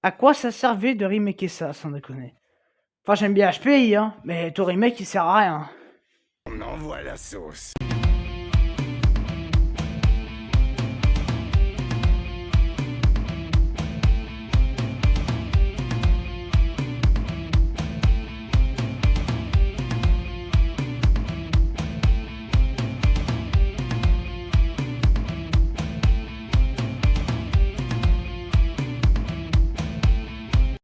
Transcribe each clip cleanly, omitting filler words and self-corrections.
à quoi ça servait de remaker ça, sans déconner? Enfin, j'aime bien HPI, hein, mais ton remake, il sert à rien. On envoie la sauce.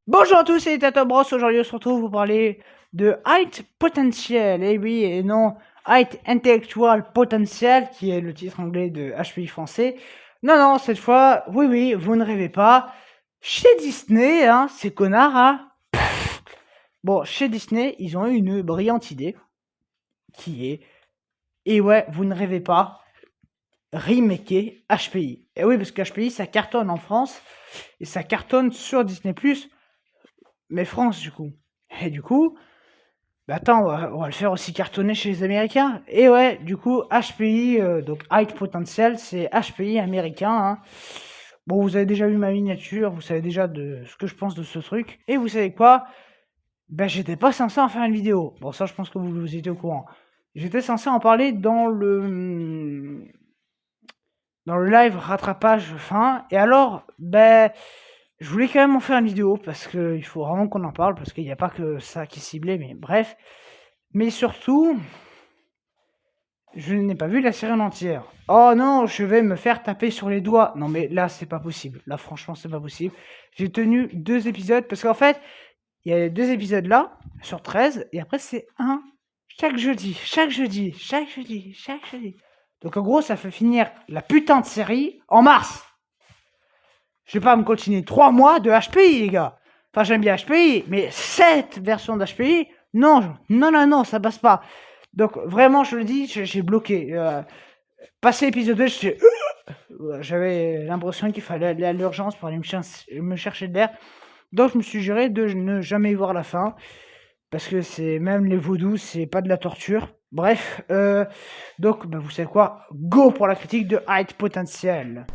Bonjour à tous, c'est Tata Bros. Aujourd'hui, on se retrouve pour parler de Height Potential. Et oui, et non, Height Intellectual Potential, qui est le titre anglais de HPI français. Non, cette fois, oui, vous ne rêvez pas. Chez Disney, hein, ces connards, hein. Bon, chez Disney, ils ont eu une brillante idée, qui est, et ouais, vous ne rêvez pas, remaker HPI. Et oui, parce que HPI, ça cartonne en France, et ça cartonne sur Disney+, mais France, du coup. Et du coup, bah attends, on va le faire aussi cartonner chez les Américains. Et ouais, du coup, HPI, donc Height Potential, c'est HPI américain, hein. Bon, vous avez déjà vu ma miniature, vous savez déjà de ce que je pense de ce truc. Et vous savez quoi? Ben, j'étais pas censé en faire une vidéo. Bon, ça, je pense que vous étiez au courant. J'étais censé en parler dans le live rattrapage fin. Et alors, ben, je voulais quand même en faire une vidéo parce qu'il faut vraiment qu'on en parle parce qu'il n'y a pas que ça qui est ciblé, mais bref. Mais surtout, je n'ai pas vu la série en entière. Oh non, je vais me faire taper sur les doigts. Non mais là, c'est pas possible. Là, franchement, c'est pas possible. J'ai tenu 2 épisodes parce qu'en fait, il y a 2 épisodes là, sur 13, et après c'est un chaque jeudi. Donc en gros, ça fait finir la putain de série en mars. Je vais pas me continuer 3 mois de HPI, les gars. Enfin, j'aime bien HPI, mais cette version d'HPI, non, ça passe pas. Donc, vraiment, je le dis, j'ai bloqué. Passé l'épisode 2, j'avais l'impression qu'il fallait aller à l'urgence pour aller me chercher de l'air. Donc, je me suis juré de ne jamais voir la fin. Parce que c'est même les vaudous, c'est pas de la torture. Bref, donc, bah, vous savez quoi? Go pour la critique de Height Potential.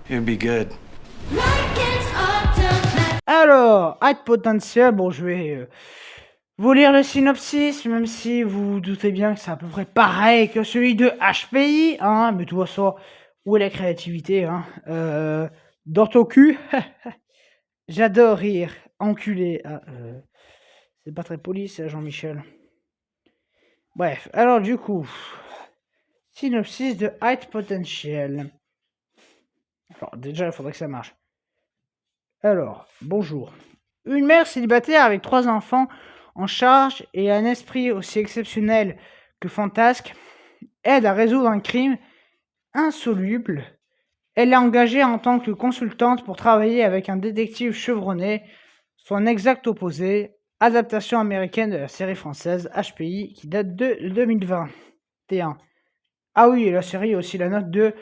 It'd be good. Alors, Height Potential, bon, je vais vous lire le synopsis, même si vous vous doutez bien que c'est à peu près pareil que celui de HPI, hein, mais tout ça, où est la créativité, hein, dans ton cul, j'adore rire, enculé, c'est pas très poli, c'est Jean-Michel. Bref, alors du coup, synopsis de Height Potential. Alors, déjà, il faudrait que ça marche. Alors, bonjour. Une mère célibataire avec 3 enfants en charge et un esprit aussi exceptionnel que fantasque aide à résoudre un crime insoluble. Elle est engagée en tant que consultante pour travailler avec un détective chevronné, son exact opposé, adaptation américaine de la série française HPI qui date de 2021. Ah oui, et la série a aussi la note de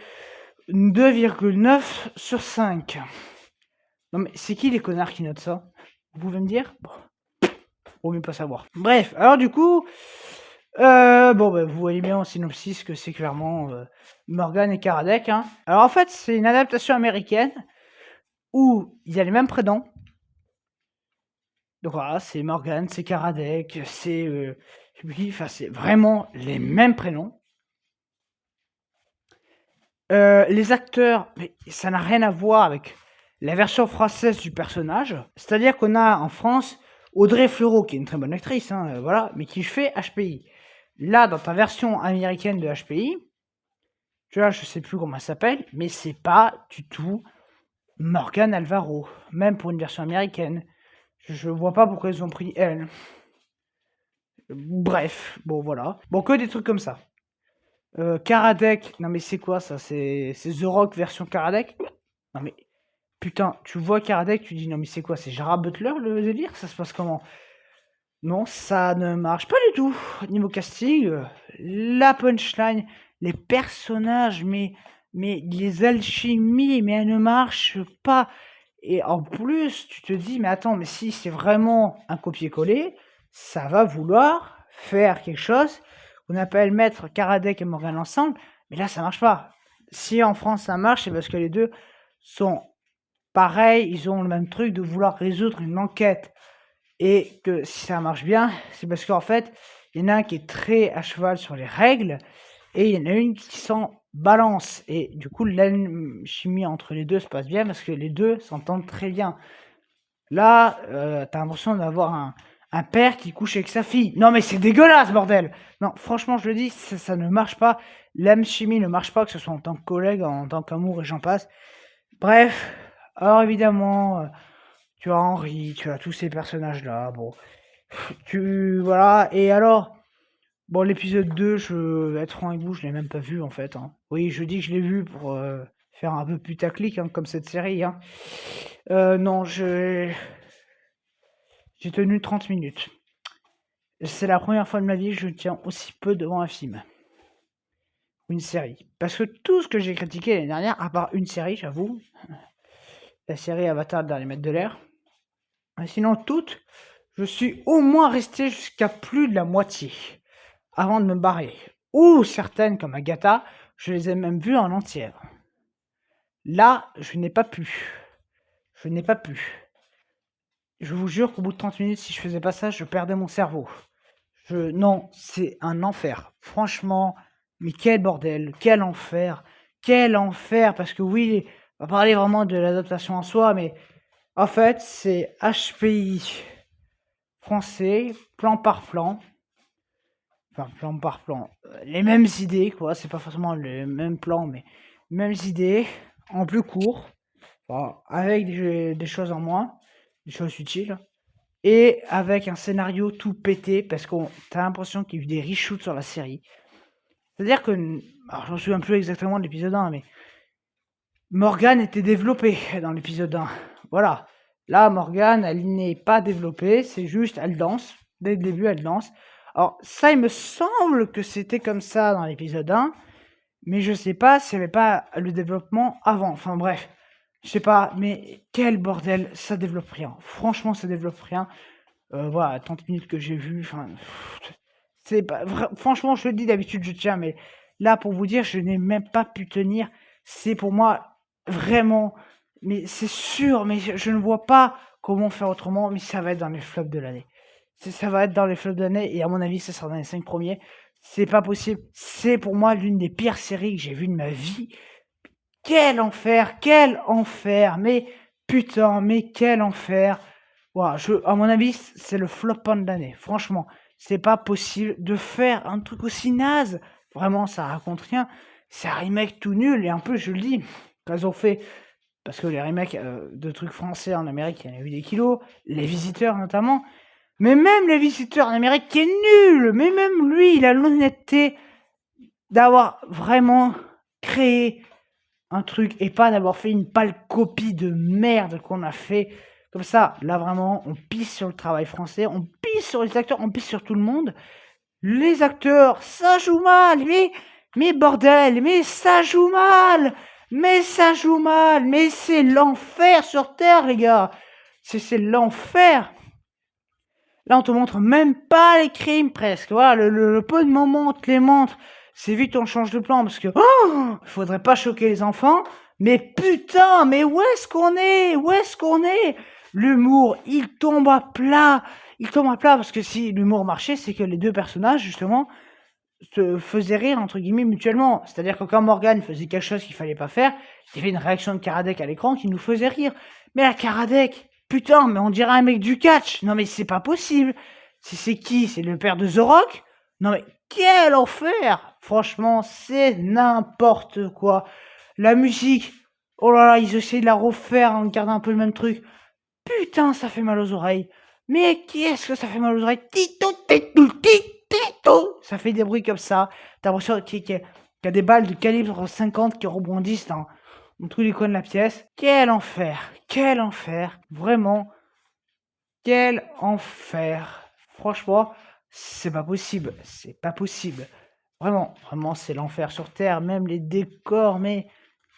2,9 sur 5. Non mais c'est qui les connards qui notent ça? Vous pouvez me dire? Bon, vaut mieux pas savoir. Bref, alors du coup, bon, bah, vous voyez bien en synopsis que c'est clairement Morgan et Karadec, hein. Alors en fait, c'est une adaptation américaine où il y a les mêmes prénoms. Donc voilà, c'est Morgan, c'est Karadec, c'est enfin c'est vraiment les mêmes prénoms. Les acteurs, mais ça n'a rien à voir avec la version française du personnage. C'est-à-dire qu'on a en France Audrey Fleurot, qui est une très bonne actrice, hein, voilà, mais qui fait HPI. Là, dans ta version américaine de HPI, tu vois, je sais plus comment elle s'appelle, mais c'est pas du tout Morgan Alvaro, même pour une version américaine. Je vois pas pourquoi ils ont pris elle. Bref, bon voilà. Bon, que des trucs comme ça. Karadec, non mais c'est quoi ça? C'est The Rock version Karadec? Non mais putain, tu vois Karadec, tu dis non mais c'est quoi? C'est Gerard Butler le délire? Ça se passe comment? Non, ça ne marche pas du tout. Niveau casting, la punchline, les personnages, mais les alchimies, mais elles ne marchent pas. Et en plus, tu te dis, mais attends, mais si c'est vraiment un copier-coller, ça va vouloir faire quelque chose qu'on appelle mettre Karadec et Morgan ensemble, mais là, ça marche pas. Si en France ça marche, c'est parce que les deux sont pareil, ils ont le même truc de vouloir résoudre une enquête. Et que si ça marche bien, c'est parce qu'en fait, il y en a un qui est très à cheval sur les règles et il y en a une qui s'en balance. Et du coup, l'alchimie entre les deux se passe bien parce que les deux s'entendent très bien. Là, t'as l'impression d'avoir un père qui couche avec sa fille. Non, mais c'est dégueulasse, bordel! Non, franchement, je le dis, ça ne marche pas. L'alchimie ne marche pas, que ce soit en tant que collègue, en tant qu'amour et j'en passe. Bref, alors évidemment, tu as Henri, tu as tous ces personnages-là, bon. Voilà, et alors, bon, l'épisode 2, je vais être franc avec vous, je l'ai même pas vu en fait, hein. Oui, je dis que je l'ai vu pour faire un peu putaclic, hein, comme cette série, hein. Non, j'ai tenu 30 minutes. C'est la première fois de ma vie que je tiens aussi peu devant un film. Une série. Parce que tout ce que j'ai critiqué l'année dernière, à part une série, j'avoue, la série Avatar, le dernier maître de l'air, sinon toutes, je suis au moins resté jusqu'à plus de la moitié avant de me barrer. Ou certaines, comme Agatha, je les ai même vues en entière. Là, je n'ai pas pu. Je n'ai pas pu. Je vous jure qu'au bout de 30 minutes, si je faisais pas ça, je perdais mon cerveau. Non, c'est un enfer. Franchement, mais quel bordel, quel enfer, parce que oui, on va parler vraiment de l'adaptation en soi, mais en fait, c'est HPI français, plan par plan, enfin plan par plan, les mêmes idées, quoi, c'est pas forcément le même plan, mais mêmes idées, en plus court, enfin, avec des choses en moins, des choses utiles, et avec un scénario tout pété, parce que t'as l'impression qu'il y a eu des reshoots sur la série. C'est-à-dire que, alors j'en souviens plus exactement de l'épisode 1, mais Morgane était développée dans l'épisode 1. Voilà. Là, Morgane, elle n'est pas développée, c'est juste, elle danse. Dès le début, elle danse. Alors, ça, il me semble que c'était comme ça dans l'épisode 1, mais je sais pas s'il n'y avait pas le développement avant. Enfin, bref. Je sais pas, mais quel bordel, ça développe rien. Franchement, ça développe rien. Voilà, 30 minutes que j'ai vu, enfin, c'est pas franchement, je le dis d'habitude, je tiens, mais là, pour vous dire, je n'ai même pas pu tenir. C'est pour moi vraiment, mais c'est sûr, mais je ne vois pas comment faire autrement, mais ça va être dans les flops de l'année. Ça va être dans les flops de l'année, et à mon avis, ça sera dans les 5 premiers. C'est pas possible. C'est pour moi l'une des pires séries que j'ai vues de ma vie. Quel enfer, mais putain, mais quel enfer. Ouah, à mon avis, c'est le flopant de l'année. Franchement, c'est pas possible de faire un truc aussi naze. Vraiment, ça raconte rien. C'est un remake tout nul, et un peu, je le dis, quand ils ont fait, parce que les remakes de trucs français en Amérique, il y en a eu des kilos, Les Visiteurs notamment, mais même Les Visiteurs en Amérique, qui est nul, mais même lui, il a l'honnêteté d'avoir vraiment créé un truc et pas d'avoir fait une pâle copie de merde qu'on a fait. Comme ça, là vraiment, on pisse sur le travail français, on pisse sur les acteurs, on pisse sur tout le monde. Les acteurs, ça joue mal, mais bordel, mais ça joue mal, mais ça joue mal, mais c'est l'enfer sur Terre, les gars. C'est l'enfer. Là, on te montre même pas les crimes presque. Voilà, le peu de moments où on te les montre, c'est vite on change de plan parce que faudrait pas choquer les enfants. Mais putain, mais où est-ce qu'on est? Où est-ce qu'on est? L'humour, il tombe à plat. Il tombe à plat parce que si l'humour marchait, c'est que les deux personnages, justement, se faisaient rire, entre guillemets, mutuellement. C'est-à-dire que quand Morgane faisait quelque chose qu'il fallait pas faire, il y avait une réaction de Karadec à l'écran qui nous faisait rire. Mais la Karadec, putain, mais on dirait un mec du catch. Non mais c'est pas possible. C'est qui? C'est le père de The Rock? Non mais quel enfer! Franchement, c'est n'importe quoi. La musique, oh là là, ils essaient de la refaire en gardant un peu le même truc. Putain, ça fait mal aux oreilles. Mais qu'est-ce que ça fait mal aux oreilles? Tito, tito, tito. Ça fait des bruits comme ça. T'as l'impression qu'il y a des balles de calibre 50 qui rebondissent dans tous les coins de la pièce. Quel enfer! Quel enfer! Vraiment, quel enfer! Franchement, c'est pas possible. C'est pas possible. Vraiment, vraiment, c'est l'enfer sur Terre. Même les décors, mais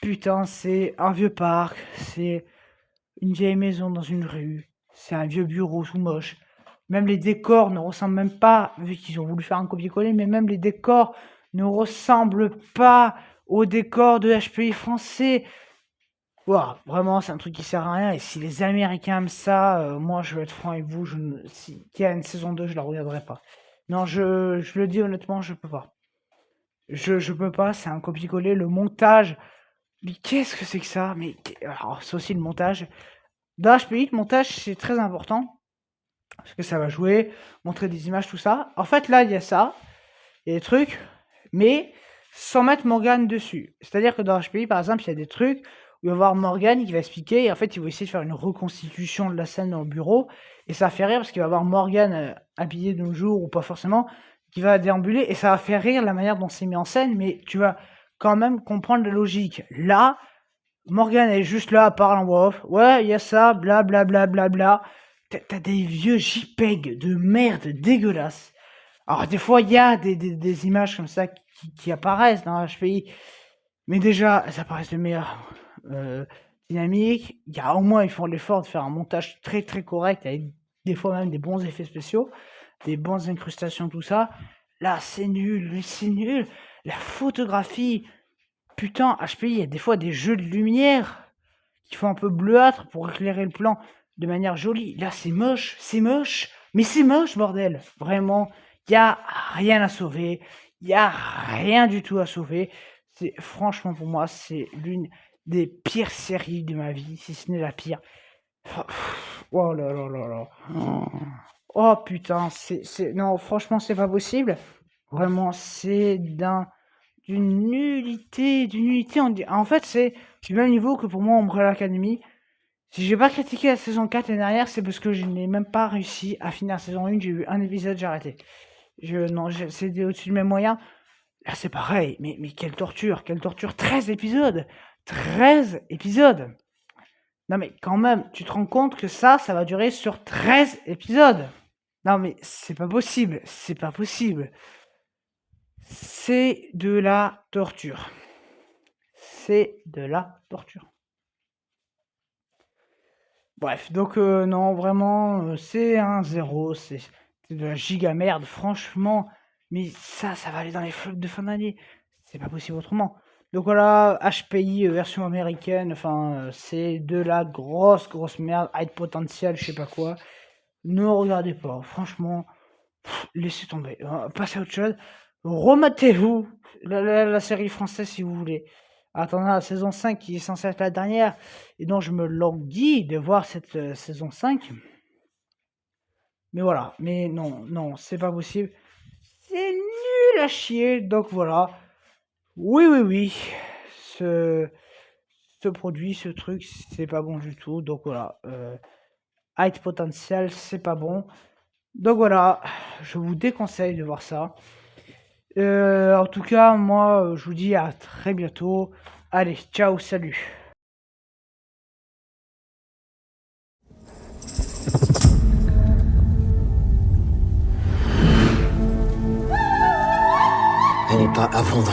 putain, c'est un vieux parc. C'est une vieille maison dans une rue. C'est un vieux bureau tout moche. Même les décors ne ressemblent même pas, vu qu'ils ont voulu faire un copier-coller, mais même les décors ne ressemblent pas aux décors de HPI français. Ouah, vraiment, c'est un truc qui sert à rien. Et si les Américains aiment ça, moi, je vais être franc avec vous, s'il y a une saison 2, je la regarderai pas. Non, je le dis honnêtement, je peux pas. Je peux pas, c'est un copier-coller. Le montage, mais qu'est-ce que c'est que ça? Mais alors, c'est aussi le montage. Dans HPI, le montage, c'est très important. Parce que ça va jouer, montrer des images, tout ça. En fait, là, il y a ça. Il y a des trucs, mais sans mettre Morgane dessus. C'est-à-dire que dans HPI, par exemple, il y a des trucs où il va y avoir Morgane qui va expliquer, et en fait, il va essayer de faire une reconstitution de la scène dans le bureau, et ça fait rire parce qu'il va y avoir Morgane habillée de nos jours, ou pas forcément, qui va déambuler, et ça va faire rire la manière dont c'est mis en scène, mais tu vas quand même comprendre la logique. Là, Morgane est juste là, parle en voix off. Ouais, il y a ça, bla bla bla bla bla. T'as des vieux JPEG de merde dégueulasses. Alors, des fois, il y a des images comme ça qui apparaissent dans HPI. Mais déjà, elles apparaissent de meilleure dynamique. Il y a au moins, ils font l'effort de faire un montage très très correct avec des fois même des bons effets spéciaux, des bonnes incrustations, tout ça. Là, c'est nul, mais c'est nul. La photographie, putain, HPI, il y a des fois des jeux de lumière qui font un peu bleuâtre pour éclairer le plan de manière jolie. Là, c'est moche, mais c'est moche, bordel. Vraiment, il n'y a rien à sauver. Il n'y a rien du tout à sauver. C'est franchement, pour moi, c'est l'une des pires séries de ma vie, si ce n'est la pire. Oh là là là là. Oh putain, non, franchement, c'est pas possible. Vraiment, c'est d'une nullité, en fait, c'est du même niveau que pour moi Umbrella Academy. Si j'ai pas critiqué la saison 4 l'année dernière, c'est parce que je n'ai même pas réussi à finir la saison 1, j'ai eu un épisode, j'ai arrêté. Non, c'est au-dessus de mes moyens. Là, c'est pareil, mais quelle torture, 13 épisodes! 13 épisodes! Non, mais quand même, tu te rends compte que ça va durer sur 13 épisodes! Non, mais c'est pas possible, c'est pas possible. C'est de la torture. C'est de la torture. Bref, donc non, vraiment, c'est un zéro, c'est de la giga merde, franchement. Mais ça va aller dans les flops de fin d'année. C'est pas possible autrement. Donc voilà, HPI version américaine, enfin, c'est de la grosse merde, high potentiel, je sais pas quoi. Ne regardez pas, franchement, laissez tomber, passez à autre chose. Rematez-vous la série française si vous voulez. Attendant la saison 5 qui est censée être la dernière et dont je me languis de voir cette saison 5. Mais voilà, mais non, c'est pas possible. C'est nul à chier, donc voilà. Oui, ce produit, ce truc, c'est pas bon du tout, donc voilà. Height potentiel, c'est pas bon. Donc voilà, je vous déconseille de voir ça. En tout cas, moi, je vous dis à très bientôt. Allez, ciao, salut. Elle n'est pas à vendre.